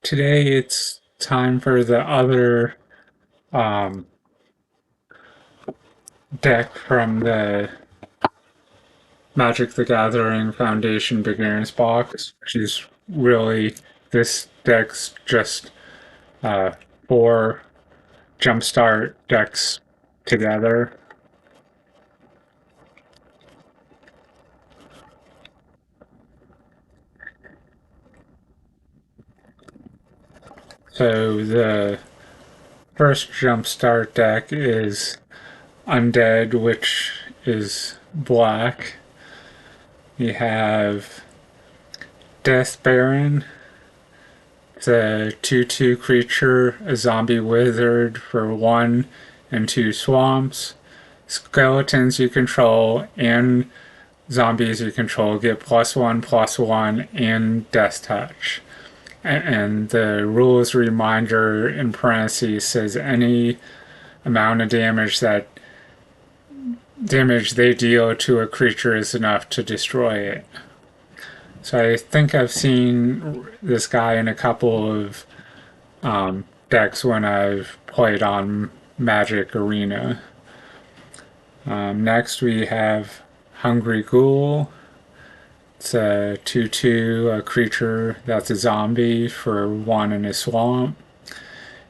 Today it's time for the other um, deck from the Magic the Gathering Foundation Beginners box, which is really this deck's just uh, four jumpstart decks together. So the first jumpstart deck is Undead, which is black. You have Death Baron. It's a 2/2 creature, a zombie wizard for 1 and 2 swamps. Skeletons you control and zombies you control get +1/+1 and Death Touch. And the rules reminder in parentheses says any amount of damage they deal to a creature is enough to destroy it. So I think I've seen this guy in a couple of decks when I've played on Magic Arena. Next we have Hungry Ghoul. It's a 2/2, a creature that's a zombie for 1 in a swamp.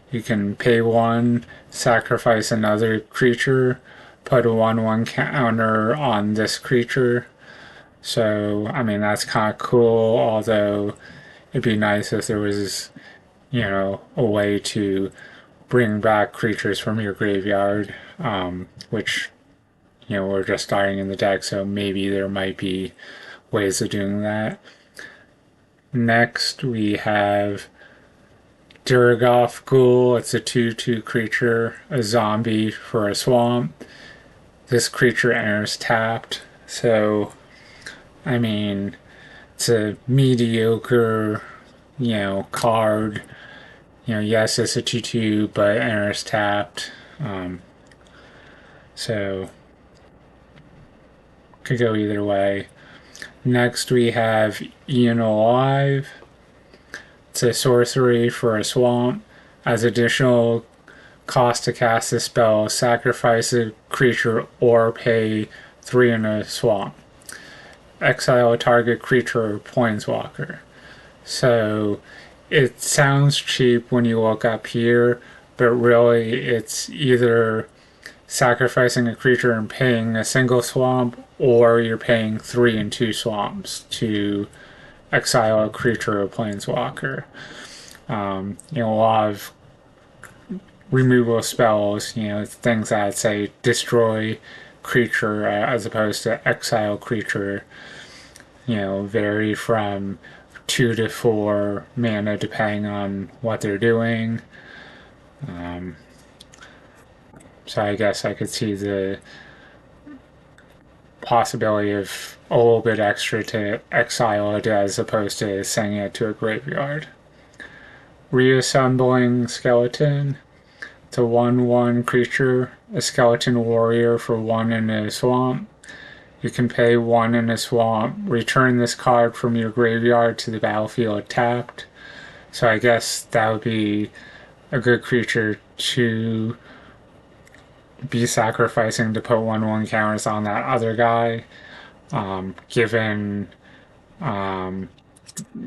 You can pay 1, sacrifice another creature, put a 1/1 counter on this creature. So, I mean, that's kind of cool, although it'd be nice if there was, a way to bring back creatures from your graveyard, which, we're just starting in the deck, so maybe there might be ways of doing that. Next, we have Durgoth Ghoul. It's a 2/2 creature, a zombie for a swamp. This creature enters tapped, so I mean, it's a mediocre, card. Yes, it's a 2/2, but enters tapped. So, could go either way. Next, we have Ian Alive. It's a sorcery for a swamp. As additional cost to cast the spell, sacrifice a creature or pay 3 in a swamp. Exile a target creature or planeswalker. So it sounds cheap when you look up here, but really it's either sacrificing a creature and paying a single swamp, or you're paying 3 and 2 swamps to exile a creature or planeswalker. A lot of removal spells, things that say destroy creature as opposed to exile creature, vary from 2 to 4 mana depending on what they're doing. So I guess I could see the possibility of a little bit extra to exile it as opposed to sending it to a graveyard. Reassembling Skeleton. It's a 1/1 creature, a skeleton warrior for 1 in a swamp. You can pay 1 in a swamp, return this card from your graveyard to the battlefield tapped. So I guess that would be a good creature to be sacrificing to put 1/1 counters on that other guy, given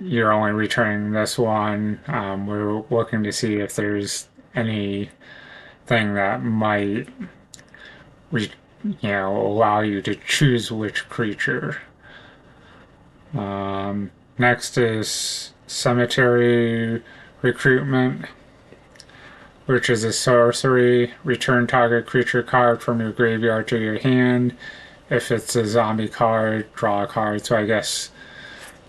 you're only returning this one. We're looking to see if there's anything that might allow you to choose which creature. Next is Cemetery Recruitment, which is a sorcery. Return target creature card from your graveyard to your hand. If it's a zombie card, draw a card. So I guess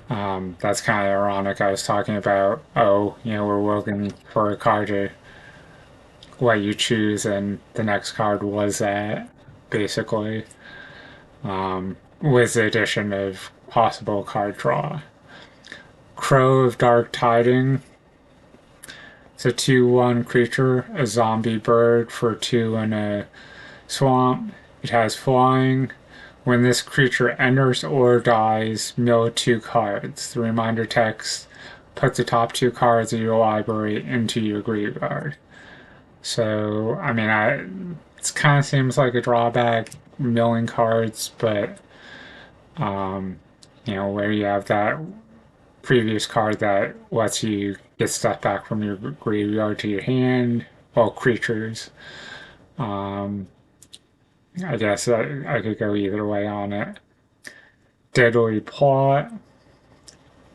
that's kind of ironic. I was talking about, we're looking for a card to let you choose, and the next card was that, basically, with the addition of possible card draw. Crow of Dark Tiding. It's a 2/1 creature, a zombie bird for 2 in a swamp. It has flying. When this creature enters or dies, mill 2 cards. The reminder text put the top two cards of your library into your graveyard. So, I mean, it kind of seems like a drawback, milling cards, but, where you have that previous card that lets you get stuff back from your graveyard to your hand, well, creatures. I guess I could go either way on it. Deadly Plot.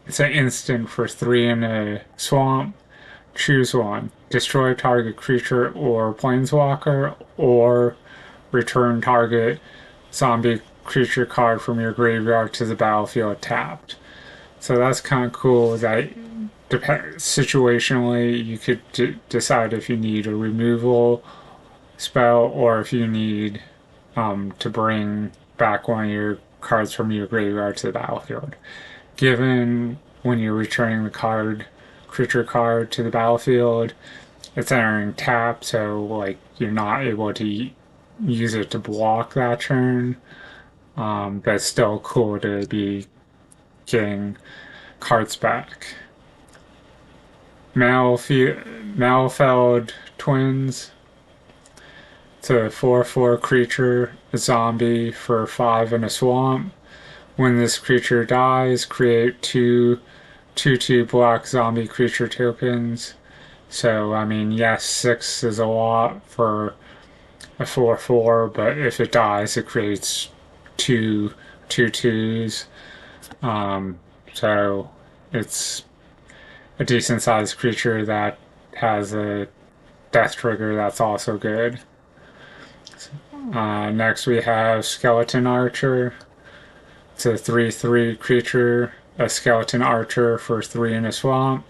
It's an instant for 3 in a swamp. Choose one. Destroy target creature or planeswalker, or return target zombie creature card from your graveyard to the battlefield tapped. So that's kind of cool that situationally you could decide if you need a removal spell or if you need to bring back one of your cards from your graveyard to the battlefield. Given when you're returning the creature card to the battlefield, it's entering tap, so like you're not able to use it to block that turn. But it's still cool to be getting cards back. Malfeld Twins. It's a 4/4 creature, a zombie for 5 in a swamp. When this creature dies, create 2/2 black zombie creature tokens. So, I mean, yes, 6 is a lot for a 4/4, but if it dies, it creates 2/2s. So, it's a decent sized creature that has a death trigger that's also good. Next, we have Skeleton Archer. It's a 3/3 creature, a skeleton archer for 3 in a swamp.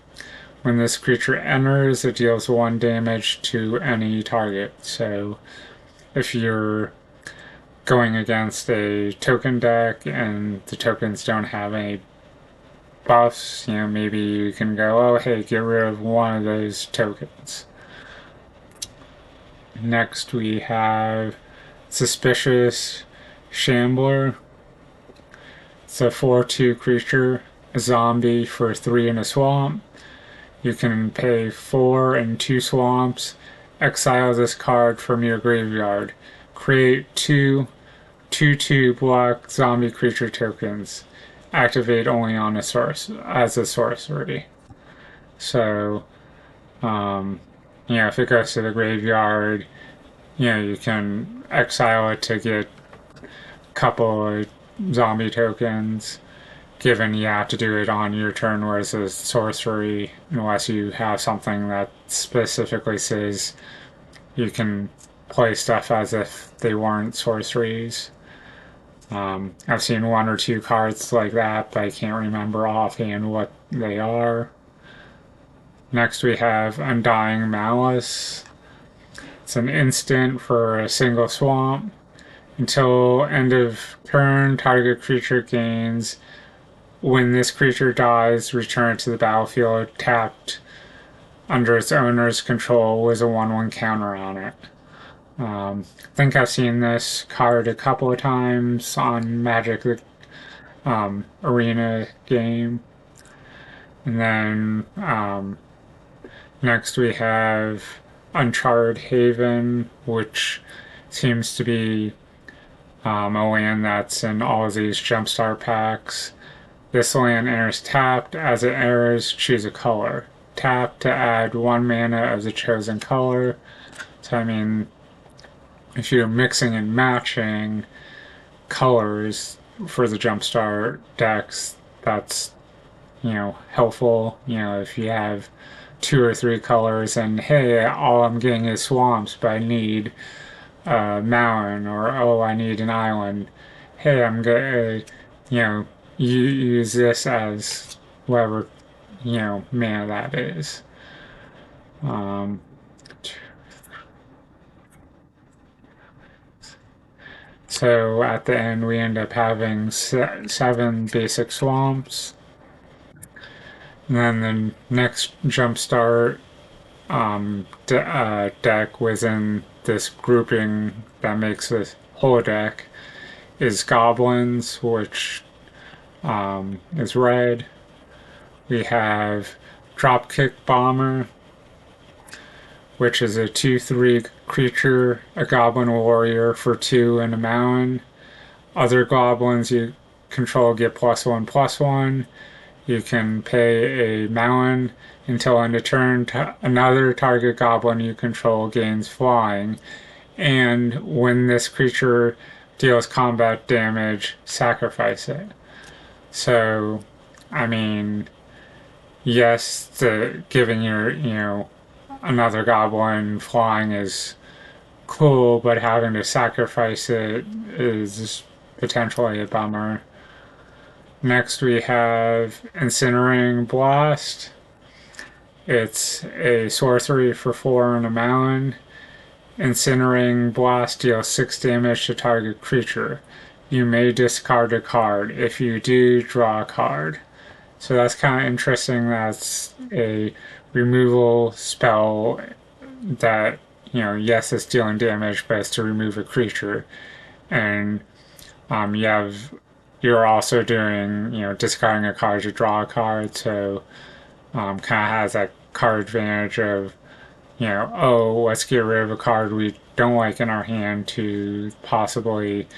When this creature enters, it deals 1 damage to any target. So if you're going against a token deck and the tokens don't have any buffs, maybe you can go, oh hey, get rid of one of those tokens. Next we have Suspicious Shambler. It's a 4/2 creature, a zombie for 3 in a swamp. You can pay 4 and 2 swamps, exile this card from your graveyard. Create 2/2 black zombie creature tokens. Activate only on as a sorcery. So, if it goes to the graveyard, you can exile it to get a couple of zombie tokens, given you have to do it on your turn, whereas a sorcery, unless you have something that specifically says you can play stuff as if they weren't sorceries. I've seen 1 or 2 cards like that, but I can't remember offhand what they are. Next we have Undying Malice. It's an instant for a single swamp. Until end of turn, target creature gains. When this creature dies, return it to the battlefield tapped under its owner's control with a 1/1 counter on it. I think I've seen this card a couple of times on Magic the Arena game. And then next we have Uncharted Haven, which seems to be a land that's in all of these jumpstart packs. This land enters tapped. As it enters, choose a color. Tap to add 1 mana of the chosen color. So, I mean, if you're mixing and matching colors for the jumpstart decks, that's, helpful. If you have 2 or 3 colors and, hey, all I'm getting is swamps, but I need a mountain, or, oh, I need an island. Hey, I'm gonna, you use this as whatever, mana that is. So at the end, we end up having 7 basic swamps. And then the next jumpstart deck within this grouping that makes this whole deck is goblins, which is red. We have Dropkick Bomber, which is a 2/3 creature, a goblin warrior for 2 and a mountain. Other goblins you control get +1/+1. You can pay a mountain until end of turn. Another target goblin you control gains flying. And when this creature deals combat damage, sacrifice it. So, I mean, yes, giving another goblin flying is cool, but having to sacrifice it is potentially a bummer. Next we have Incinerating Blast. It's a sorcery for 4 and a mountain. Incinerating Blast deals 6 damage to target creature. You may discard a card. If you do, draw a card. So that's kind of interesting. That's a removal spell that, yes, it's dealing damage, but it's to remove a creature. And you're also doing, discarding a card to draw a card. So kind of has that card advantage of, let's get rid of a card we don't like in our hand to possibly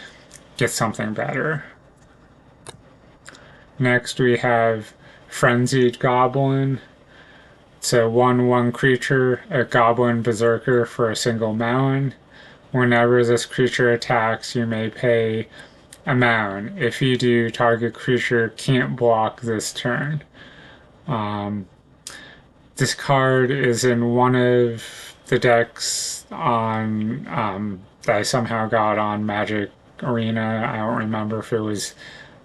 get something better. Next we have Frenzied Goblin. It's a 1/1 creature, a goblin berserker for a single mountain. Whenever this creature attacks, you may pay a mountain. If you do, target creature can't block this turn. This card is in one of the decks on that I somehow got on Magic Arena. I don't remember if it was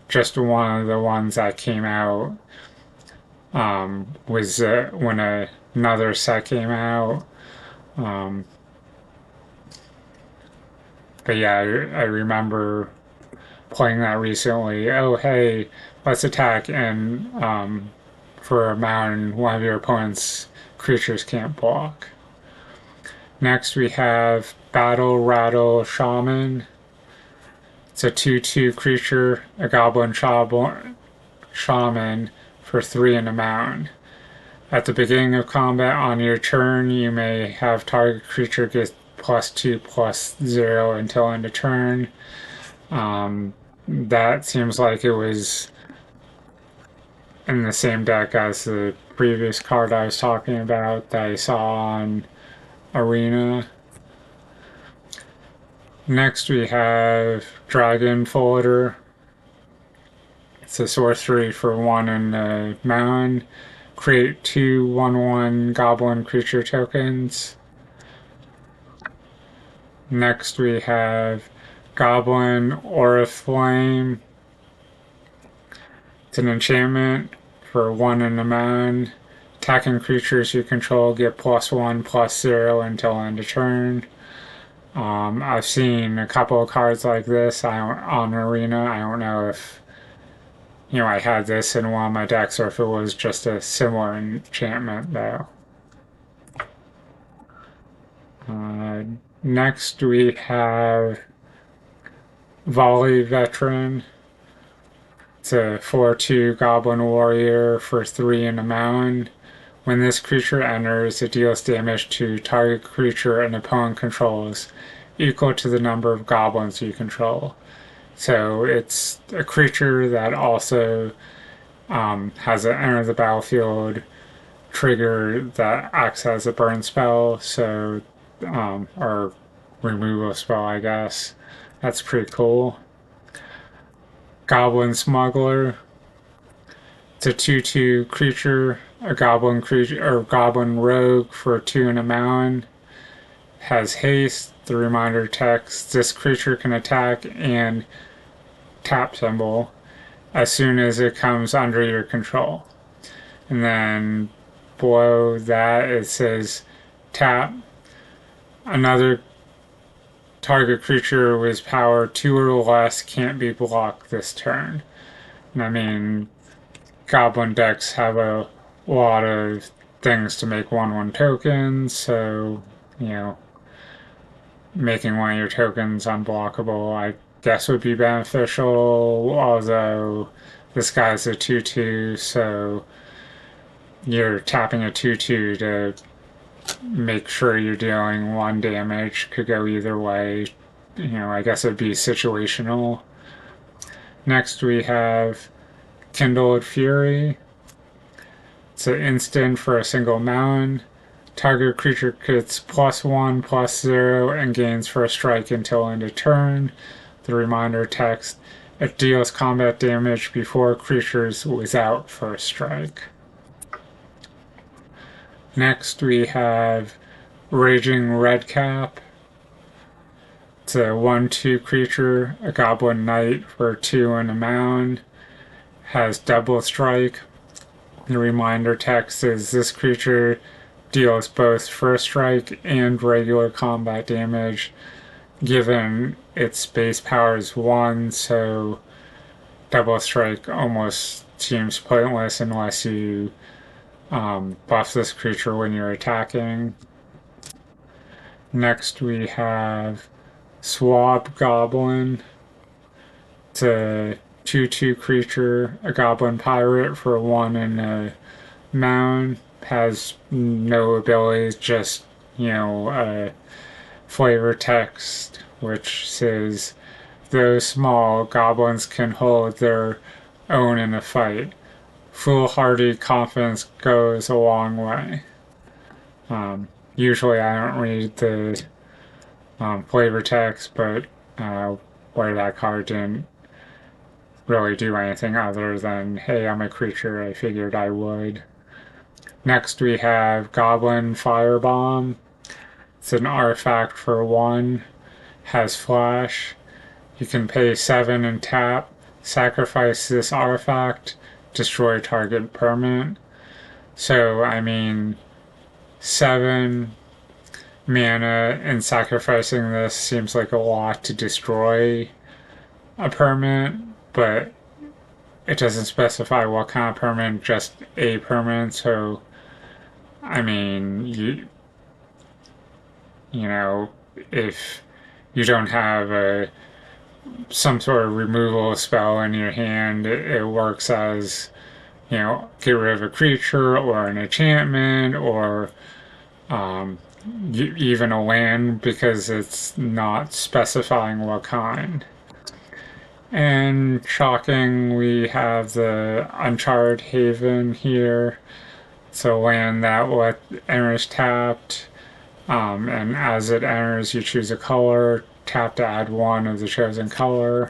just one of the ones that came out. Was when another set came out. But yeah, I remember playing that recently. Oh, hey, let's attack, and for a mountain, one of your opponent's creatures can't block. Next, we have Battle Rattle Shaman. It's a 2/2 creature, a goblin shaman for 3 and a mountain. At the beginning of combat on your turn, you may have target creature get +2/+0 until end of turn. That seems like it was in the same deck as the previous card I was talking about that I saw on Arena. Next we have Dragon Folder. It's a sorcery for 1 and a mountain. Create 2 1/1 goblin creature tokens. Next we have Goblin Oriflame. It's an enchantment for 1 and a mountain. Attacking creatures you control get +1/+0 until end of turn. I've seen a couple of cards like this on Arena. I don't know if I had this in one of my decks or if it was just a similar enchantment though. Next we have Volley Veteran. It's a 4/2 Goblin Warrior for 3 and a mountain. When this creature enters, it deals damage to target creature an opponent controls equal to the number of goblins you control. So it's a creature that also has an enter the battlefield trigger that acts as a burn spell, or removal spell, I guess. That's pretty cool. Goblin Smuggler. It's a 2/2 creature, a goblin creature or goblin rogue for 2 and a mountain. Has haste. The reminder text: this creature can attack and tap symbol as soon as it comes under your control. And then below that it says tap. Another target creature with power 2 or less can't be blocked this turn. And I mean, goblin decks have a lot of things to make 1/1 tokens, so, making one of your tokens unblockable, I guess, would be beneficial, although this guy's a 2/2, so you're tapping a 2/2 to make sure you're dealing 1 damage. Could go either way. I guess it'd be situational. Next we have Kindled Fury. It's an instant for a single mountain. Target creature gets +1/+0 and gains first strike until end of turn. The reminder text: it deals combat damage before creatures without first strike. Next we have Raging Redcap. It's a 1/2 creature, a goblin knight for 2 and a mound. Has double strike. The reminder text is this creature deals both first strike and regular combat damage, given its base power is 1, so double strike almost seems pointless unless you buff this creature when you're attacking. Next we have Swab Goblin. It's a 2/2 creature, a goblin pirate for 1 and a mound. Has no abilities, just, a flavor text which says those small goblins can hold their own in a fight. Foolhardy confidence goes a long way. Usually I don't read the flavor text, but where that card didn't really do anything other than, hey, I'm a creature, I figured I would. Next we have Goblin Firebomb. It's an artifact for 1, has flash. You can pay 7 and tap, sacrifice this artifact, destroy target permanent. So, 7 mana and sacrificing this seems like a lot to destroy a permanent, but it doesn't specify what kind of permanent, just a permanent, so if you don't have some sort of removal spell in your hand, it works as, get rid of a creature or an enchantment or even a land because it's not specifying what kind. And shocking, we have the Uncharted Haven here. It's a land that enters tapped, and as it enters, you choose a color, tap to add 1 of the chosen color,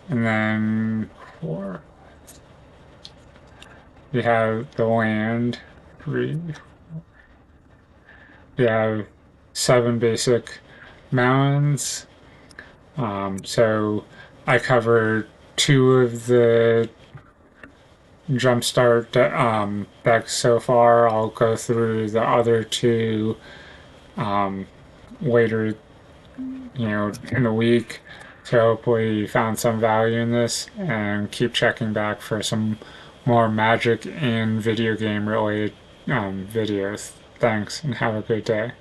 and then 4. We have the land. We have 7 basic mountains. So I covered 2 of the jumpstart decks so far. I'll go through the other 2 later, in the week. So hopefully you found some value in this, and keep checking back for some more Magic and video game related videos. Thanks, and have a good day.